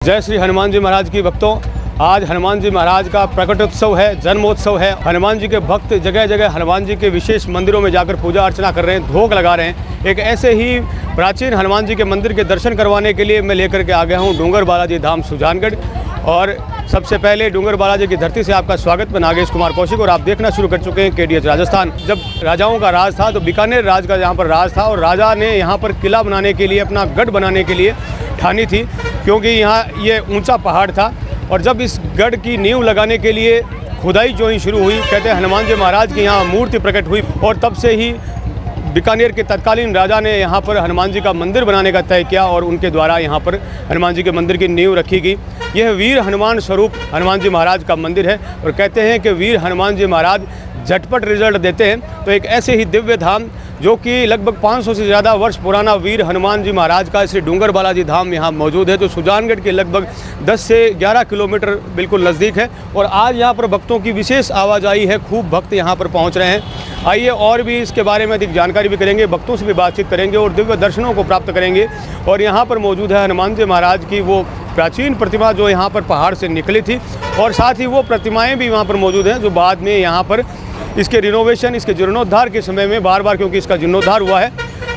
जय श्री हनुमान जी महाराज की भक्तों, आज हनुमान जी महाराज का प्रकटोत्सव है, जन्मोत्सव है। हनुमान जी के भक्त जगह जगह हनुमान जी के विशेष मंदिरों में जाकर पूजा अर्चना कर रहे हैं, भोग लगा रहे हैं। एक ऐसे ही प्राचीन हनुमान जी के मंदिर के दर्शन करवाने के लिए मैं लेकर के आ गया हूँ डूंगर बालाजी धाम सुजानगढ़। और सबसे पहले डूंगर बालाजी की धरती से आपका स्वागत। मैं नागेश कुमार कौशिक और आप देखना शुरू कर चुके हैं KDH राजस्थान। जब राजाओं का राज था तो बीकानेर राज का यहाँ पर राज था और राजा ने यहाँ पर किला बनाने के लिए, अपना गढ़ बनाने के लिए ठानी थी, क्योंकि यहाँ ये ऊंचा पहाड़ था। और जब इस गढ़ की नींव लगाने के लिए खुदाई जो ही शुरू हुई, कहते हैं हनुमान जी महाराज की यहाँ मूर्ति प्रकट हुई और तब से ही बीकानेर के तत्कालीन राजा ने यहाँ पर हनुमान जी का मंदिर बनाने का तय किया और उनके द्वारा यहाँ पर हनुमान जी के मंदिर की नींव रखी गई। यह वीर हनुमान स्वरूप हनुमान जी महाराज का मंदिर है और कहते हैं कि वीर हनुमान जी महाराज झटपट रिजल्ट देते हैं। तो एक ऐसे ही दिव्य धाम जो कि लगभग 500 से ज़्यादा वर्ष पुराना वीर हनुमान जी महाराज का श्री डूंगर बालाजी धाम यहाँ मौजूद है, जो सुजानगढ़ के लगभग 10 से 11 किलोमीटर बिल्कुल नज़दीक है। और आज यहाँ पर भक्तों की विशेष आवाजाही है, खूब भक्त यहाँ पर पहुँच रहे हैं। आइए और भी इसके बारे में अधिक जानकारी भी करेंगे, भक्तों से भी बातचीत करेंगे और दिव्य दर्शनों को प्राप्त करेंगे। और यहाँ पर मौजूद है हनुमान जी महाराज की वो प्राचीन प्रतिमा जो यहाँ पर पहाड़ से निकली थी, और साथ ही वो प्रतिमाएँ भी वहाँ पर मौजूद हैं जो बाद में यहाँ पर इसके रिनोवेशन, इसके जीर्णोद्धार के समय में बार क्योंकि इसका जीर्णोद्धार हुआ है,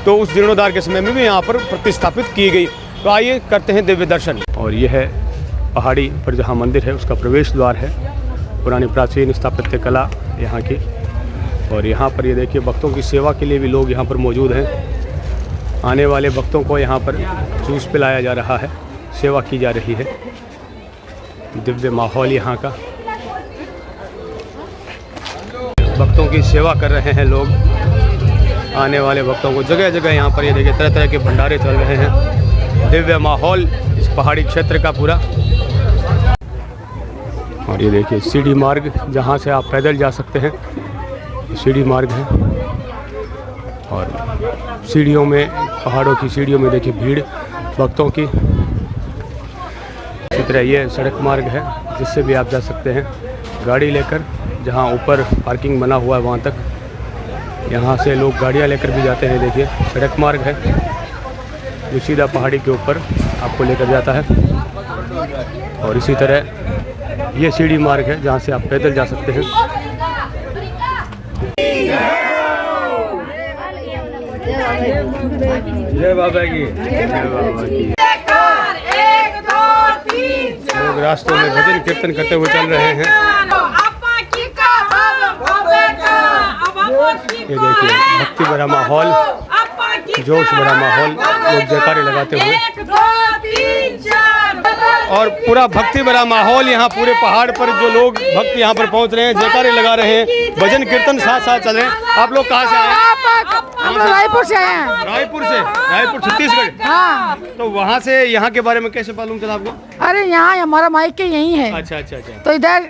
तो उस जीर्णोद्धार के समय में भी यहाँ पर प्रतिस्थापित की गई। तो आइए करते हैं दिव्य दर्शन। और यह है पहाड़ी पर जहाँ मंदिर है उसका प्रवेश द्वार है, पुरानी प्राचीन स्थापत्य कला यहाँ की। और यहाँ पर ये देखिए भक्तों की सेवा के लिए भी लोग यहाँ पर मौजूद हैं। आने वाले भक्तों को यहाँ पर जूस पिलाया जा रहा है, सेवा की जा रही है। दिव्य माहौल यहाँ का, भक्तों की सेवा कर रहे हैं लोग। आने वाले भक्तों को जगह जगह यहाँ पर ये देखिए तरह तरह के भंडारे चल रहे हैं। दिव्य माहौल इस पहाड़ी क्षेत्र का पूरा। और ये देखिए सीढ़ी मार्ग जहाँ से आप पैदल जा सकते हैं, सीढ़ी मार्ग है। और सीढ़ियों में, पहाड़ों की सीढ़ियों में देखिए भीड़ भक्तों की। इसी तरह ये सड़क मार्ग है जिससे भी आप जा सकते हैं गाड़ी लेकर, जहाँ ऊपर पार्किंग बना हुआ है वहाँ तक। यहाँ से लोग गाड़ियाँ लेकर भी जाते हैं। देखिए सड़क मार्ग है जो सीधा पहाड़ी के ऊपर आपको लेकर जाता है। और इसी तरह ये सीढ़ी मार्ग है जहाँ से आप पैदल जा सकते हैं। जय बाबा की, जय बाबा की। लोग रास्तों में भजन कीर्तन करते हुए चल रहे हैं। ये देखिए भक्ति भरा माहौल, जोश भरा माहौल, लोग जयकारे लगाते हुए। और पूरा भक्ति भरा माहौल यहाँ पूरे पहाड़ पर जो लोग भक्त यहाँ पर पहुँच रहे हैं, जयकारे लगा रहे हैं, भजन कीर्तन साथ साथ चल रहे हैं। आप लोग कहाँ से आए हैं? हम रायपुर से आए हैं। रायपुर से? रायपुर छत्तीसगढ़? हाँ। तो वहाँ से यहाँ के बारे में कैसे मालूम चला आपको? अरे यहाँ हमारा मायके यहीं है। अच्छा अच्छा अच्छा। तो इधर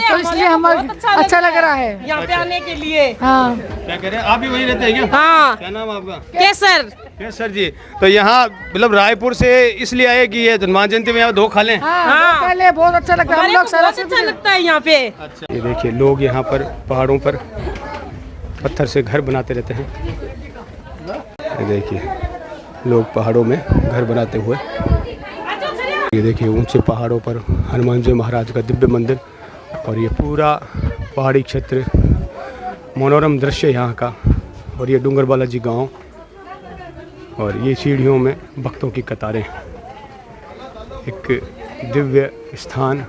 तो इसलिए हमें अच्छा लग रहा है यहाँ पे आने के लिए। हाँ। क्या कह रहे हैं, आप भी वहीं रहते हैं क्या? हाँ। क्या नाम आपका? केसर। केसर जी। तो यहाँ मतलब रायपुर से इसलिए आए कि ये हनुमान जयंती में यहाँ धो खा लें? हाँ। पहले बहुत अच्छा लगता है, हम लोग सारा अच्छा लगता है यहाँ पे। अच्छा। ये देखिए लोग यहाँ पर पहाड़ों पर पत्थर से घर बनाते रहते हैं। ये देखिए लोग पहाड़ों में घर बनाते हुए। ये देखिए ऊंचे पहाड़ों पर हनुमान जी महाराज का दिव्य मंदिर और ये पूरा पहाड़ी क्षेत्र, मनोरम दृश्य यहाँ का। और ये डूंगर बालाजी गांव और ये सीढ़ियों में भक्तों की कतारें, एक दिव्य स्थान।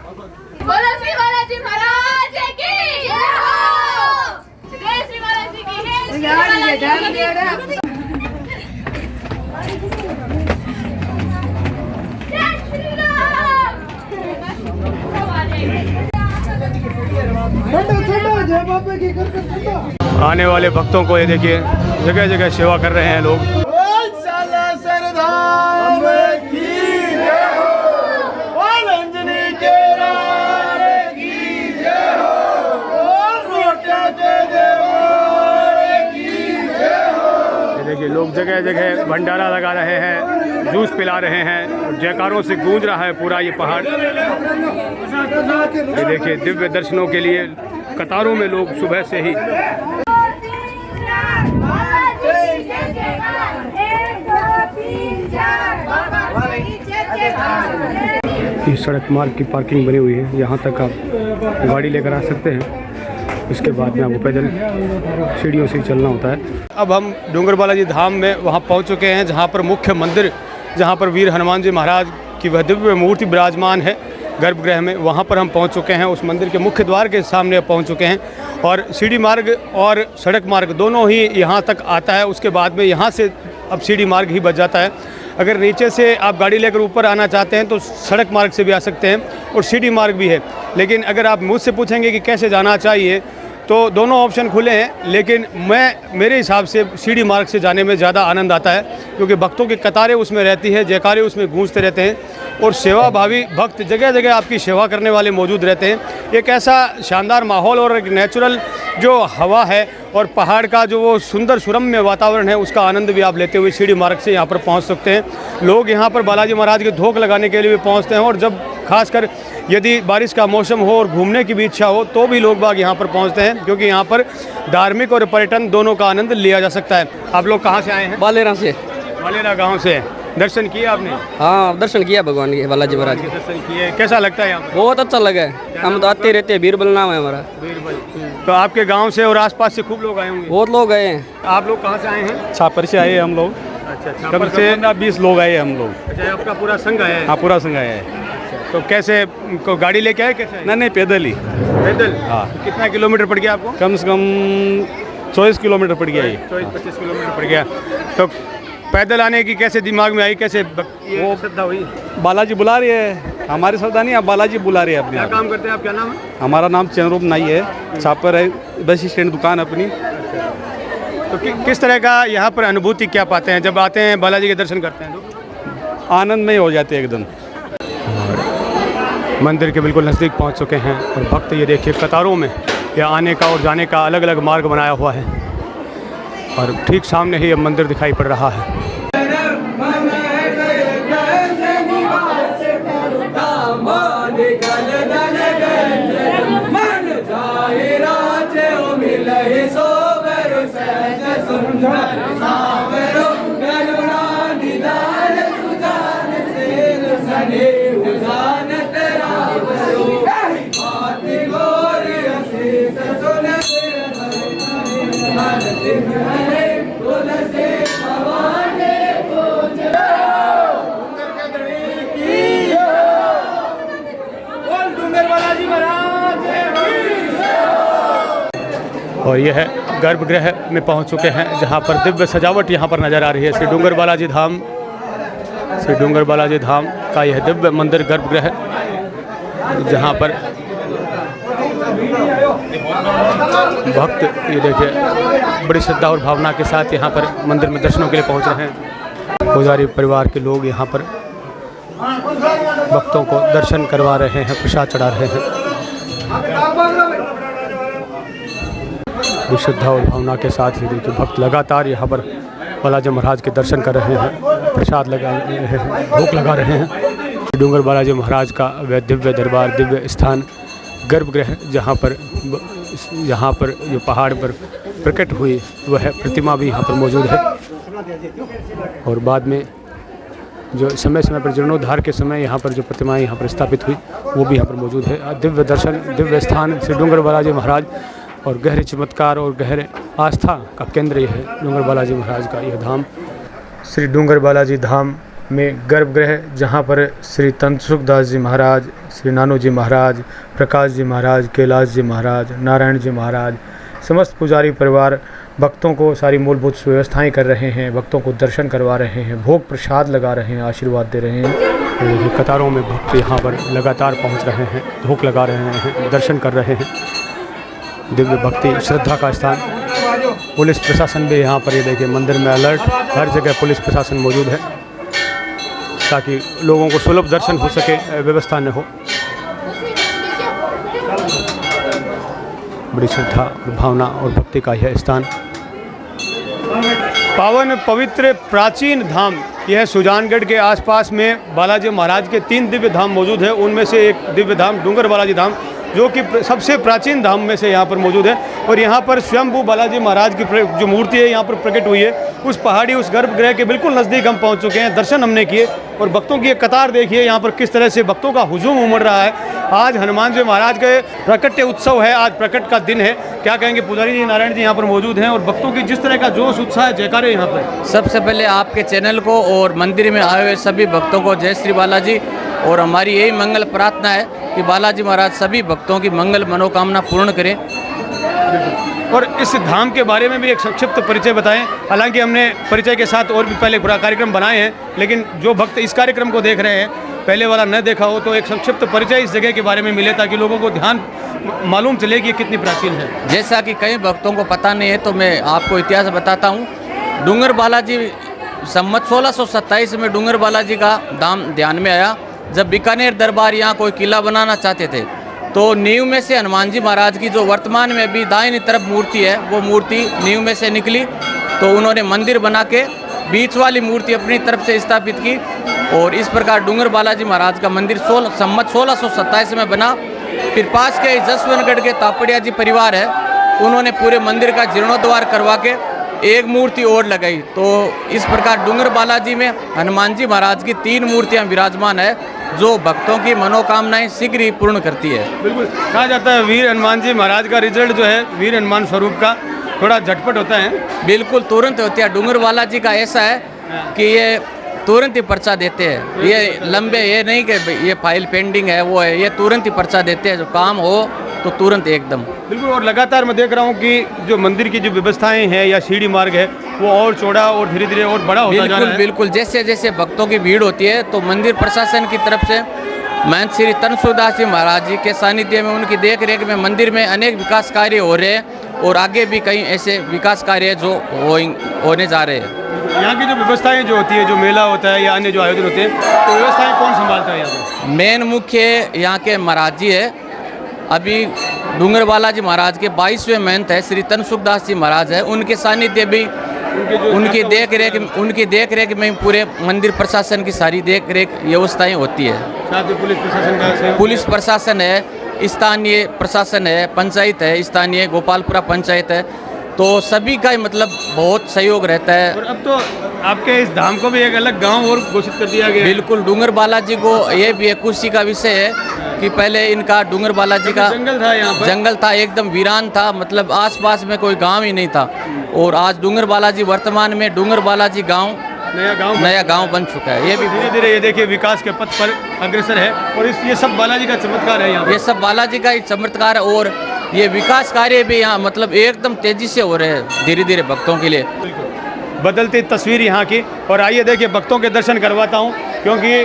आने वाले भक्तों को ये देखिए जगह जगह सेवा कर रहे हैं लोग। देखिए लोग जगह जगह भंडारा लगा रहे हैं, जूस पिला रहे हैं, जयकारों से गूंज रहा है पूरा ये पहाड़। ये देखिए दिव्य दर्शनों के लिए कतारों में लोग सुबह से ही। इस सड़क मार्ग की पार्किंग बनी हुई है, यहाँ तक आप गाड़ी लेकर आ सकते हैं। इसके बाद में आपको पैदल सीढ़ियों से ही चलना होता है। अब हम डूंगर बालाजी धाम में वहाँ पहुँच चुके हैं, जहाँ पर मुख्य मंदिर, जहाँ पर वीर हनुमान जी महाराज की वह दिव्य मूर्ति विराजमान है गर्भगृह में, वहाँ पर हम पहुँच चुके हैं। उस मंदिर के मुख्य द्वार के सामने पहुँच चुके हैं और सीढ़ी मार्ग और सड़क मार्ग दोनों ही यहाँ तक आता है। उसके बाद में यहाँ से अब सीढ़ी मार्ग ही बच जाता है। अगर नीचे से आप गाड़ी लेकर ऊपर आना चाहते हैं तो सड़क मार्ग से भी आ सकते हैं और सीढ़ी मार्ग भी है। लेकिन अगर आप मुझसे पूछेंगे कि कैसे जाना चाहिए तो दोनों ऑप्शन खुले हैं, लेकिन मेरे हिसाब से सीढ़ी मार्ग से जाने में ज़्यादा आनंद आता है, क्योंकि भक्तों की कतारें उसमें रहती है, जयकारे उसमें गूंजते रहते हैं और सेवाभावी भक्त जगह जगह आपकी सेवा करने वाले मौजूद रहते हैं। एक ऐसा शानदार माहौल और एक नेचुरल जो हवा है और पहाड़ का जो वो सुंदर सुरम्य वातावरण है, उसका आनंद भी आप लेते हुए सीढ़ी मार्ग से यहाँ पर पहुँच सकते हैं। लोग यहाँ पर बालाजी महाराज के धोख लगाने के लिए भी पहुँचते हैं और जब खासकर यदि बारिश का मौसम हो और घूमने की भी इच्छा हो तो भी लोग बाग यहाँ पर पहुँचते हैं, क्योंकि यहाँ पर धार्मिक और पर्यटन दोनों का आनंद लिया जा सकता है। आप लोग कहाँ से आए हैं? बालेरा से। बालेरा गांव से। दर्शन किए आपने? हाँ, दर्शन किया भगवान के, बालाजी महाराज के। दर्शन किए, कैसा लगता है यहाँ पर? बहुत अच्छा लगा है, हम तो आते रहते हैं, बीरबल नाम है हमारा। बीरबल। तो आपके गांव से और आसपास से खूब लोग आए होंगे? बहुत लोग आए हैं। आप लोग कहाँ से आए हैं? छापर से आए हम लोग। अच्छा, कम से 20 लोग आए हम लोग। अच्छा, आपका पूरा संघ आया है? हाँ, पूरा संघ आया है। तो कैसे को गाड़ी लेके आए, कैसे? नहीं, पैदल ही। पैदल? हाँ। तो कितना किलोमीटर पड़ गया आपको? कम से कम 24 किलोमीटर पड़ गया ये। 24-25 किलोमीटर पड़ गया। तो पैदल आने की कैसे दिमाग में आई, कैसे वो श्रद्धा हुई? बालाजी बुला रही है, हमारी श्रद्धा नहीं, आप बालाजी बुला रहे हैं अपने क्या आप। काम करते हैं आप? क्या नाम है? हमारा नाम चंद्ररूप नाई है, छापर है, बस स्टैंड दुकान अपनी। तो किस तरह का यहाँ पर अनुभूति क्या पाते हैं जब आते हैं बालाजी के दर्शन करते हैं तो? आनंद में हो जाते हैं एकदम। मंदिर के बिल्कुल नज़दीक पहुँच चुके हैं और भक्त ये देखिए कतारों में या आने का और जाने का अलग अलग मार्ग बनाया हुआ है और ठीक सामने ही अब मंदिर दिखाई पड़ रहा है। और यह है गर्भगृह में पहुंच चुके हैं, जहां पर दिव्य सजावट यहां पर नज़र आ रही है। श्री डूंगर बालाजी धाम, श्री डूंगर बालाजी धाम का यह दिव्य मंदिर गर्भगृह, जहां पर भक्त ये देखिए बड़ी श्रद्धा और भावना के साथ यहाँ पर मंदिर में दर्शनों के लिए पहुँच रहे हैं। पुजारी परिवार के लोग यहाँ पर भक्तों को दर्शन करवा रहे हैं, प्रसाद चढ़ा रहे हैं। श्रद्धा और भावना के साथ ही देखिए भक्त लगातार यहाँ पर बालाजी महाराज के दर्शन कर रहे हैं, प्रसाद लगा रहे हैं, भोग लगा रहे हैं। डूंगर बालाजी महाराज का वह दिव्य दरबार, दिव्य स्थान गर्भगृह, जहाँ पर जो पहाड़ पर प्रकट हुई वह प्रतिमा भी यहाँ पर मौजूद है और बाद में जो समय समय पर जीर्णोद्धार के समय यहाँ पर जो प्रतिमाएं यहाँ पर स्थापित हुई वो भी यहाँ पर मौजूद है। दिव्य दर्शन, दिव्य स्थान श्री डूंगर बालाजी महाराज और गहरे चमत्कार और गहरे आस्था का केंद्र यह है डूंगर बालाजी महाराज का यह धाम। श्री डूंगर बालाजी धाम में गर्भगृह, जहाँ पर श्री तंत्रसुखदास जी महाराज, श्री नानू जी महाराज, प्रकाश जी महाराज, कैलाश जी महाराज, नारायण जी महाराज, समस्त पुजारी परिवार भक्तों को सारी मूलभूत व्यवस्थाएं कर रहे हैं, भक्तों को दर्शन करवा रहे हैं, भोग प्रसाद लगा रहे हैं, आशीर्वाद दे रहे हैं। कतारों में भक्त यहाँ पर लगातार पहुँच रहे हैं, भोग लगा रहे हैं, दर्शन कर रहे हैं। दिव्य भक्ति श्रद्धा का स्थान। पुलिस प्रशासन भी यहाँ पर ये देखिए मंदिर में अलर्ट, हर जगह पुलिस प्रशासन मौजूद है ताकि लोगों को सुलभ दर्शन हो सके, व्यवस्था न हो। बड़ी श्रद्धा और भावना और भक्ति का यह स्थान। पावन पवित्र प्राचीन धाम यह सुजानगढ़ के आसपास में बालाजी महाराज के 3 दिव्य धाम मौजूद है। उनमें से एक दिव्य धाम डूंगर बालाजी धाम जो कि सबसे प्राचीन धाम में से यहाँ पर मौजूद है। और यहाँ पर स्वयंभू बालाजी महाराज की जो मूर्ति है यहाँ पर प्रकट हुई है, उस पहाड़ी उस गर्भगृह के बिल्कुल नज़दीक हम पहुँच चुके हैं, दर्शन हमने किए। और भक्तों की एक कतार देखिए यहाँ पर किस तरह से भक्तों का हुजूम उमड़ रहा है। आज हनुमान जी महाराज के प्रकट्य उत्सव है, आज प्रकट का दिन है। क्या कहेंगे पुजारी जी नारायण जी यहाँ पर मौजूद हैं और भक्तों की जिस तरह का जोश उत्साह है, जयकारे यहाँ पर। सबसे पहले आपके चैनल को और मंदिर में आए हुए सभी भक्तों को जय श्री बालाजी। और हमारी यही मंगल प्रार्थना है कि बालाजी महाराज सभी भक्तों की मंगल मनोकामना पूर्ण करें। और इस धाम के बारे में भी एक संक्षिप्त परिचय बताएं। हालांकि हमने परिचय के साथ और भी पहले पूरा कार्यक्रम बनाए हैं, लेकिन जो भक्त इस कार्यक्रम को देख रहे हैं, पहले वाला न देखा हो, तो एक संक्षिप्त परिचय इस जगह के बारे में मिले ताकि लोगों को ध्यान मालूम चले कि ये कितनी प्राचीन है। जैसा कि कई भक्तों को पता नहीं है तो मैं आपको इतिहास बताता हूँ। डूंगर बालाजी सम्मत 1627 में डूंगर बालाजी का धाम ध्यान में आया, जब बीकानेर दरबार यहाँ कोई किला बनाना चाहते थे। तो नींव में से हनुमान जी महाराज की जो वर्तमान में भी दाहिनी तरफ मूर्ति है, वो मूर्ति नींव में से निकली। तो उन्होंने मंदिर बना के बीच वाली मूर्ति अपनी तरफ से स्थापित की और इस प्रकार डूंगर बालाजी महाराज का मंदिर सम्मत 1627 में बना। फिर पास के जसवंतगढ़ के तापड़िया जी परिवार है, उन्होंने पूरे मंदिर का जीर्णोद्धार करवा के एक मूर्ति और लगाई। तो इस प्रकार डूंगर बालाजी में हनुमान जी महाराज की 3 मूर्तियां विराजमान है, जो भक्तों की मनोकामनाएं शीघ्र ही पूर्ण करती है। बिल्कुल कहा जाता है वीर हनुमान जी महाराज का रिजल्ट जो है वीर हनुमान स्वरूप का थोड़ा झटपट होता है। बिल्कुल तुरंत होती है। डूंगर बालाजी का ऐसा है कि ये तुरंत ही पर्चा देते हैं, ये लंबे ये नहीं कि ये फाइल पेंडिंग है वो है, ये तुरंत ही पर्चा देते हैं, जो काम हो तो तुरंत एकदम। बिल्कुल। और लगातार मैं देख रहा हूँ कि जो मंदिर की जो व्यवस्थाएं हैं या सीढ़ी मार्ग है वो और चौड़ा और धीरे धीरे और बड़ा होता जा रहा है। बिल्कुल जैसे जैसे भक्तों की भीड़ होती है तो मंदिर प्रशासन की तरफ से महंत श्री तनसुखदास जी महाराज जी के सानिध्य में उनकी देख रेख में मंदिर में अनेक विकास कार्य हो रहे हैं और आगे भी कई ऐसे विकास कार्य जो होने जा रहे हैं। यहाँ की जो व्यवस्थाएं जो होती है, जो मेला होता है या अन्य जो आयोजन होते हैं, तो व्यवस्थाएं कौन संभालता है यहाँ पर? मेन मुख्य यहाँ के महाराज जी है। अभी डूंगर बालाजी महाराज के 22वें महंत है श्री तनसुखदास जी महाराज है, उनके सानिध्य भी उनकी देख रेख में पूरे मंदिर प्रशासन की सारी देख रेख व्यवस्थाएं होती है। साथ ही पुलिस प्रशासन का पुलिस प्रशासन है, स्थानीय प्रशासन है, पंचायत है, स्थानीय गोपालपुरा पंचायत है, तो सभी का मतलब बहुत सहयोग रहता है। और अब तो आपके इस धाम को भी एक अलग गांव और घोषित कर दिया गया है। बिल्कुल। डूंगर बालाजी को ये भी एक खुशी का विषय है कि पहले इनका डूंगर बालाजी का जंगल था, यहाँ पर जंगल था, एकदम वीरान था, मतलब आसपास में कोई गांव ही नहीं था। और आज डूंगर बालाजी वर्तमान में डूंगर बालाजी गांव नया गांव बन चुका है। ये भी धीरे धीरे ये देखिए विकास के पथ पर अग्रसर है और ये सब बालाजी का चमत्कार है। यहाँ ये सब बालाजी का ही चमत्कार है और ये विकास कार्य भी यहाँ मतलब एकदम तेजी से हो रहे हैं धीरे धीरे भक्तों के लिए। बदलती तस्वीर यहाँ की। और आइए देखिए भक्तों के दर्शन करवाता हूँ, क्योंकि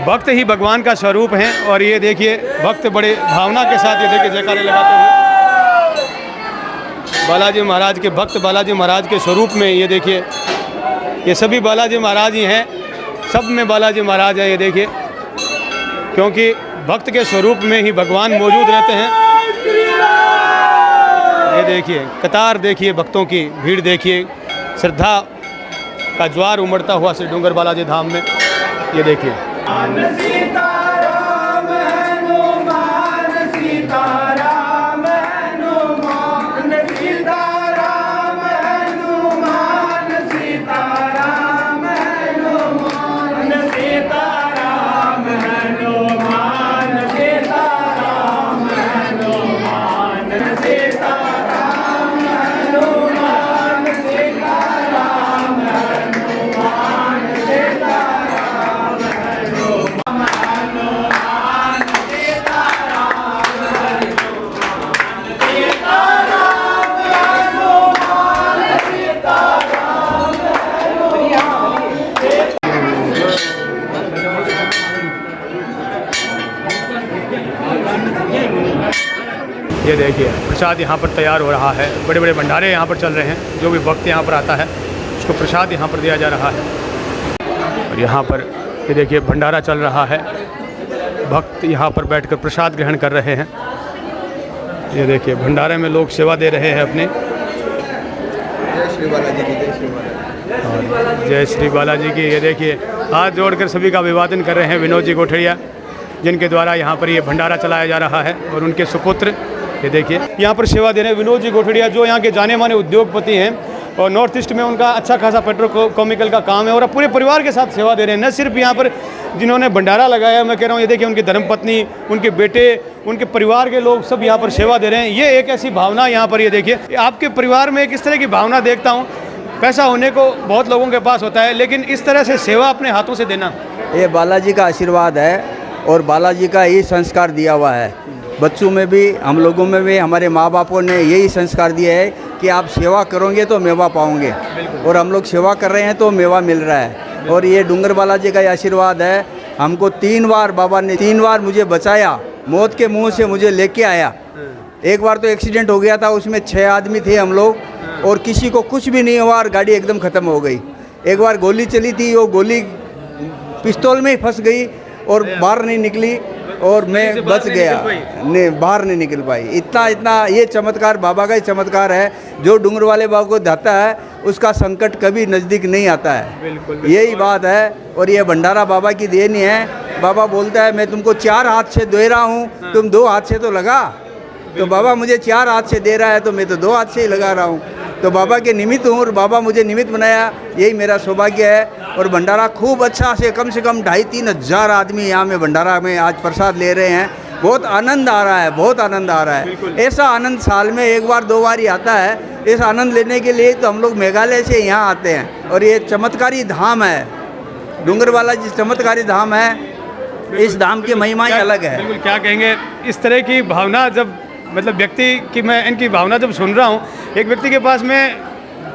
भक्त ही भगवान का स्वरूप हैं। और ये देखिए भक्त बड़े भावना के साथ ये देखिए जयकारे लगाते हुए बालाजी महाराज के भक्त बालाजी महाराज के स्वरूप में ये देखिए ये सभी बालाजी महाराज ही हैं, सब में बालाजी महाराज हैं। ये देखिए क्योंकि भक्त के स्वरूप में ही भगवान मौजूद रहते हैं। ये देखिए कतार देखिए, भक्तों की भीड़ देखिए, श्रद्धा का ज्वार उमड़ता हुआ श्री डूंगर बालाजी धाम में। ये देखिए ये देखिए प्रसाद यहाँ पर तैयार हो रहा है, बड़े बड़े भंडारे यहाँ पर चल रहे हैं। जो भी भक्त यहाँ पर आता है उसको प्रसाद यहाँ पर दिया जा रहा है। और यहाँ पर ये देखिए भंडारा चल रहा है, भक्त यहाँ पर बैठकर प्रसाद ग्रहण कर रहे हैं। ये देखिए भंडारे में लोग सेवा दे रहे हैं अपने। जय श्री बालाजी की, जय श्री बालाजी, जय श्री बालाजी की। ये देखिए हाथ जोड़कर सभी का अभिवादन कर रहे हैं विनोद जी गोठड़िया। जिनके द्वारा यहाँ पर ये भंडारा चलाया जा रहा है और उनके सुपुत्र ये देखिए यहाँ पर सेवा दे रहे हैं विनोद जी गोठड़िया, जो यहाँ के जाने माने उद्योगपति हैं और नॉर्थ ईस्ट में उनका अच्छा खासा पेट्रोकेमिकल का काम है और पूरे परिवार के साथ सेवा दे रहे हैं। न सिर्फ यहाँ पर जिन्होंने भंडारा लगाया, मैं कह रहा हूँ ये देखिए उनकी धर्मपत्नी, उनके बेटे, उनके परिवार के लोग सब यहाँ पर सेवा दे रहे हैं। ये एक ऐसी भावना यहाँ पर ये देखिए आपके परिवार में किस तरह की भावना देखता हूँ। पैसा होने को बहुत लोगों के पास होता है, लेकिन इस तरह से सेवा अपने हाथों से देना, ये बालाजी का आशीर्वाद है और बालाजी का यही संस्कार दिया हुआ है। बच्चों में भी, हम लोगों में भी, हमारे माँ बापों ने यही संस्कार दिया है कि आप सेवा करोगे तो मेवा पाओगे, और हम लोग सेवा कर रहे हैं तो मेवा मिल रहा है। और ये डूंगर बालाजी का आशीर्वाद है। हमको 3 बार बाबा ने 3 बार मुझे बचाया, मौत के मुंह से मुझे लेके आया। एक बार तो एक्सीडेंट हो गया था, उसमें 6 आदमी थे हम लोग और किसी को कुछ भी नहीं हुआ और गाड़ी एकदम ख़त्म हो गई। एक बार गोली चली थी, वो गोली पिस्तौल में ही फंस गई और बाहर नहीं निकली और मैं बच गया, नहीं बाहर नहीं निकल पाई। इतना ये चमत्कार बाबा का ही चमत्कार है। जो डूंगर वाले बाबा को जाता है उसका संकट कभी नज़दीक नहीं आता है। यही बात है। और ये भंडारा बाबा की देन है। बाबा बोलता है मैं तुमको 4 हाथ से दे रहा हूँ, तुम 2 हाथ से तो लगा। तो बाबा मुझे 4 हाथ से दे रहा है तो मैं तो 2 हाथ से ही लगा रहा हूँ। तो बाबा के निमित्त हूँ और बाबा मुझे निमित्त बनाया, यही मेरा सौभाग्य है। और भंडारा खूब अच्छा से कम 2,500-3 हज़ार आदमी यहाँ में भंडारा में आज प्रसाद ले रहे हैं। बहुत आनंद आ रहा है, बहुत आनंद आ रहा है। ऐसा आनंद साल में 1 बार 2 बार ही आता है। इस आनंद लेने के लिए तो हम लोग मेघालय से यहाँ आते हैं। और ये चमत्कारी धाम है, डूंगर बालाजी चमत्कारी धाम है। इस धाम की महिमा ही अलग है। बिल्कुल, क्या कहेंगे इस तरह की भावना, जब मतलब व्यक्ति की मैं इनकी भावना जब सुन रहा हूँ, एक व्यक्ति के पास में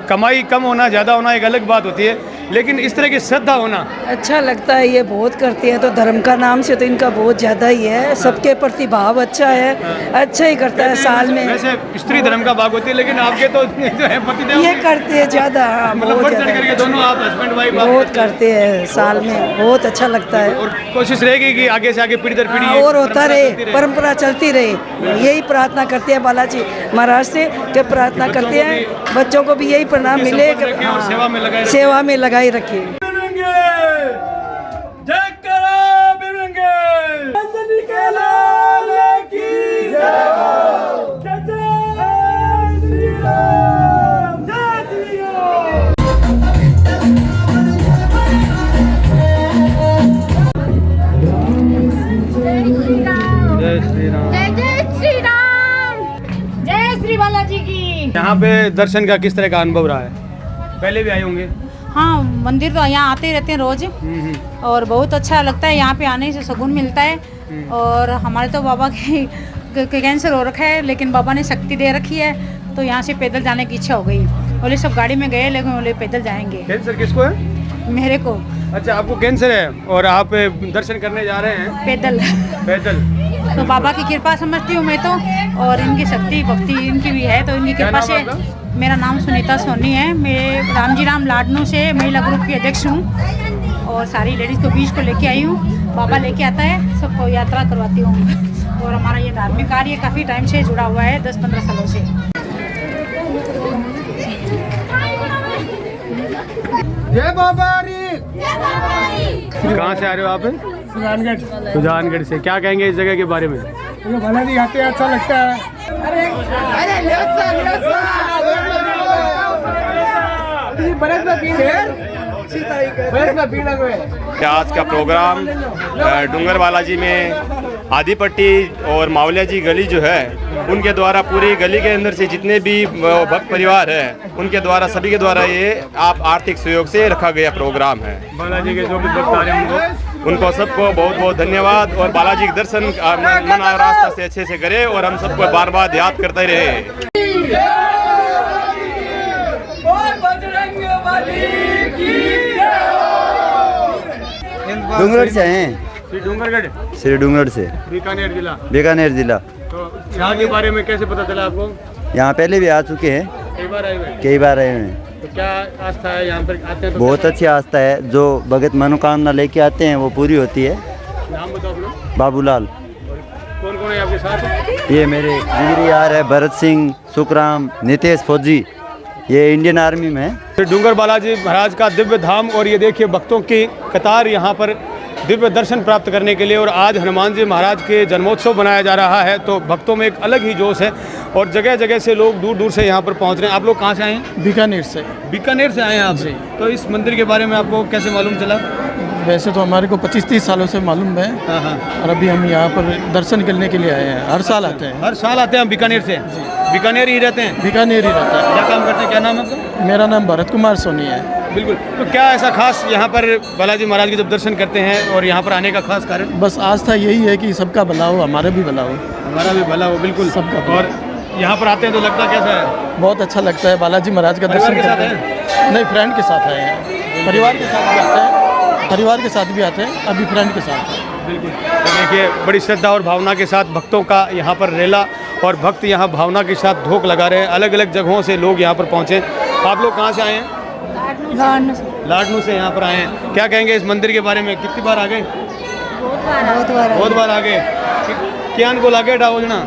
कमाई कम होना ज़्यादा होना एक अलग बात होती है, लेकिन इस तरह की श्रद्धा होना अच्छा लगता है। ये बहुत करते हैं तो धर्म का नाम से तो इनका बहुत ज़्यादा ही है। सबके प्रति भाव अच्छा है, अच्छा ही करता है साल में। वैसे स्त्री धर्म का भाग होती है, लेकिन आपके तो जो है पतिदेव ये करते हैं ज़्यादा, मतलब बढ़ चढ़ करके दोनों आप हस्बैंड वाइफ बहुत करते हैं साल में, बहुत अच्छा लगता है। और कोशिश रहेगी कि आगे से आगे पीढ़ी दर पीढ़ी ये और होता रहे, परंपरा चलती रहे। यही प्रार्थना करते हैं बालाजी महाराज से कि प्रार्थना करते हैं बच्चों को भी यही प्रणाम मिले कि सेवा में लगाई रखे। यहाँ पे दर्शन का किस तरह का अनुभव रहा है? पहले भी आए होंगे? हाँ, मंदिर तो यहाँ आते ही रहते हैं रोज और बहुत अच्छा लगता है। यहाँ पे आने से सुकून मिलता है। और हमारे तो बाबा के कैंसर हो रखा है, लेकिन बाबा ने शक्ति दे रखी है, तो यहाँ से पैदल जाने की इच्छा हो गई। बोले सब गाड़ी में गए, लेकिन बोले पैदल जाएंगे। कैंसर किसको है? मेरे को। अच्छा, आपको कैंसर है और आप दर्शन करने जा रहे हैं पैदल। पैदल? तो बाबा की कृपा समझती हूँ मैं तो, और इनकी शक्ति भक्ति इनकी भी है, तो इनकी कृपा से। मेरा नाम सुनीता सोनी है। मैं रामजी राम लाडनू से महिला ग्रुप की अध्यक्ष हूँ और सारी लेडीज़ को बीच को लेके आई हूँ। बाबा लेके आता है, सबको यात्रा करवाती हूँ। और हमारा ये धार्मिक कार्य काफ़ी टाइम से जुड़ा हुआ है, 10-15 सालों से। जय बाबा री। कहाँ से आ रहे हो आप? सुजानगढ़। सुजानगढ़ से। क्या कहेंगे इस जगह के बारे में? बालाजी आते हैं, अच्छा लगता है। आज का प्रोग्राम डूंगर बालाजी में आदिपट्टी और मावलिया जी गली जो है उनके द्वारा, पूरी गली के अंदर से जितने भी भक्त परिवार है उनके द्वारा, सभी के द्वारा ये आप आर्थिक सहयोग से रखा गया प्रोग्राम है। बालाजी के जो भी भक्त आ रहे हैं उनको सबको बहुत बहुत धन्यवाद। और बालाजी के दर्शन मन और रास्ता से अच्छे से करे और हम सबको बार बार याद करते रहे। डूंगरगढ़ से हैं। श्री डूंगरगढ़ से, बीकानेर जिला। तो यहाँ के बारे में कैसे पता चला आपको? यहाँ पहले भी आ चुके हैं, कई बार आए हुए? कई बार आए हुए हैं। तो क्या आस्था है यहाँ पर आते हैं तो? बहुत अच्छी आस्था है। जो भगत मनोकामना लेके आते हैं वो पूरी होती है। नाम बताओ अपना। बाबूलाल। कौन कौन है आपके साथ? ये मेरे जिगरी यार है, भरत सिंह, सुखराम, नितेश फौजी, ये इंडियन आर्मी में है। डूंगर बालाजी महाराज का दिव्य धाम। और ये देखिए भक्तों की कतार यहाँ पर दिव्य दर्शन प्राप्त करने के लिए। और आज हनुमान जी महाराज के जन्मोत्सव मनाया जा रहा है, तो भक्तों में एक अलग ही जोश है और जगह जगह से लोग दूर दूर से यहाँ पर पहुँच रहे हैं। आप लोग कहाँ से आए हैं? बीकानेर से। बीकानेर से आए हैं आप? जी। तो इस मंदिर के बारे में आपको कैसे मालूम चला? वैसे तो हमारे को 25-30 सालों से मालूम है। हाँ। और अभी हम यहाँ पर दर्शन करने के लिए आए हैं। हर साल आते हैं। हर साल आते हैं हम बीकानेर से? बीकानेर ही रहते हैं? बीकानेर ही रहता है। क्या काम करते हैं? क्या नाम है आपका? मेरा नाम भरत कुमार सोनी है। बिल्कुल। तो क्या ऐसा खास यहाँ पर बालाजी महाराज के जब दर्शन करते हैं और यहाँ पर आने का खास कारण? बस आस्था यही है कि सबका भला हो, हमारा भी भला हो। हमारा भी भला हो, बिल्कुल सबका भला। और यहाँ पर आते हैं तो लगता कैसा है? बहुत अच्छा लगता है बालाजी महाराज का दर्शन के साथ करते हैं। नहीं, फ्रेंड के साथ आए हैं। परिवार के साथ भी आते हैं, परिवार के साथ भी आते हैं, अभी फ्रेंड के साथ। बिल्कुल। तो देखिए बड़ी श्रद्धा और भावना के साथ भक्तों का यहाँ पर रेला और भक्त यहाँ भावना के साथ धोख लगा रहे हैं। अलग अलग जगहों से लोग यहाँ पर पहुँचे। आप लोग कहाँ से आए हैं? लाडनू से यहाँ पर आए हैं। क्या कहेंगे इस मंदिर के बारे में? कितनी बार आ गए? बहुत बार आ गए। क्या को लागे डावजना?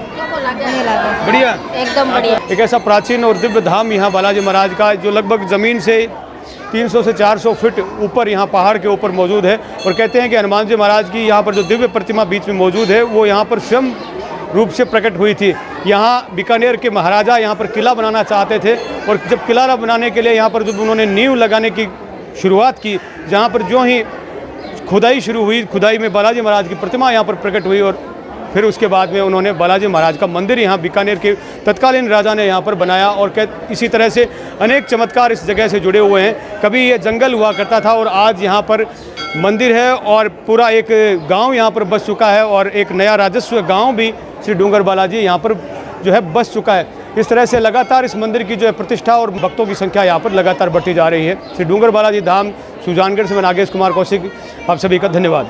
बढ़िया, एकदम बढ़िया। एक ऐसा प्राचीन और दिव्य धाम यहाँ बालाजी महाराज का, जो लगभग ज़मीन से 300 से 400 फीट ऊपर यहाँ पहाड़ के ऊपर मौजूद है। और कहते हैं कि हनुमान जी महाराज की यहाँ पर जो दिव्य प्रतिमा बीच में मौजूद है, वो यहाँ पर स्वयं रूप से प्रकट हुई थी। यहाँ बीकानेर के महाराजा यहाँ पर किला बनाना चाहते थे और जब किला बनाने के लिए यहाँ पर जब उन्होंने नींव लगाने की शुरुआत की, जहाँ पर जो ही खुदाई शुरू हुई, खुदाई में बालाजी महाराज की प्रतिमा यहाँ पर प्रकट हुई और फिर उसके बाद में उन्होंने बालाजी महाराज का मंदिर यहाँ बीकानेर के तत्कालीन राजा ने यहाँ पर बनाया। और इसी तरह से अनेक चमत्कार इस जगह से जुड़े हुए हैं। कभी ये जंगल हुआ करता था और आज यहाँ पर मंदिर है और पूरा एक गांव यहाँ पर बस चुका है और एक नया राजस्व गांव भी श्री डूंगर बालाजी यहाँ पर जो है बस चुका है। इस तरह से लगातार इस मंदिर की जो है प्रतिष्ठा और भक्तों की संख्या यहाँ पर लगातार बढ़ती जा रही है। श्री डूंगर बालाजी धाम सुजानगढ़ से मैं नागेश कुमार कौशिक, आप सभी का धन्यवाद।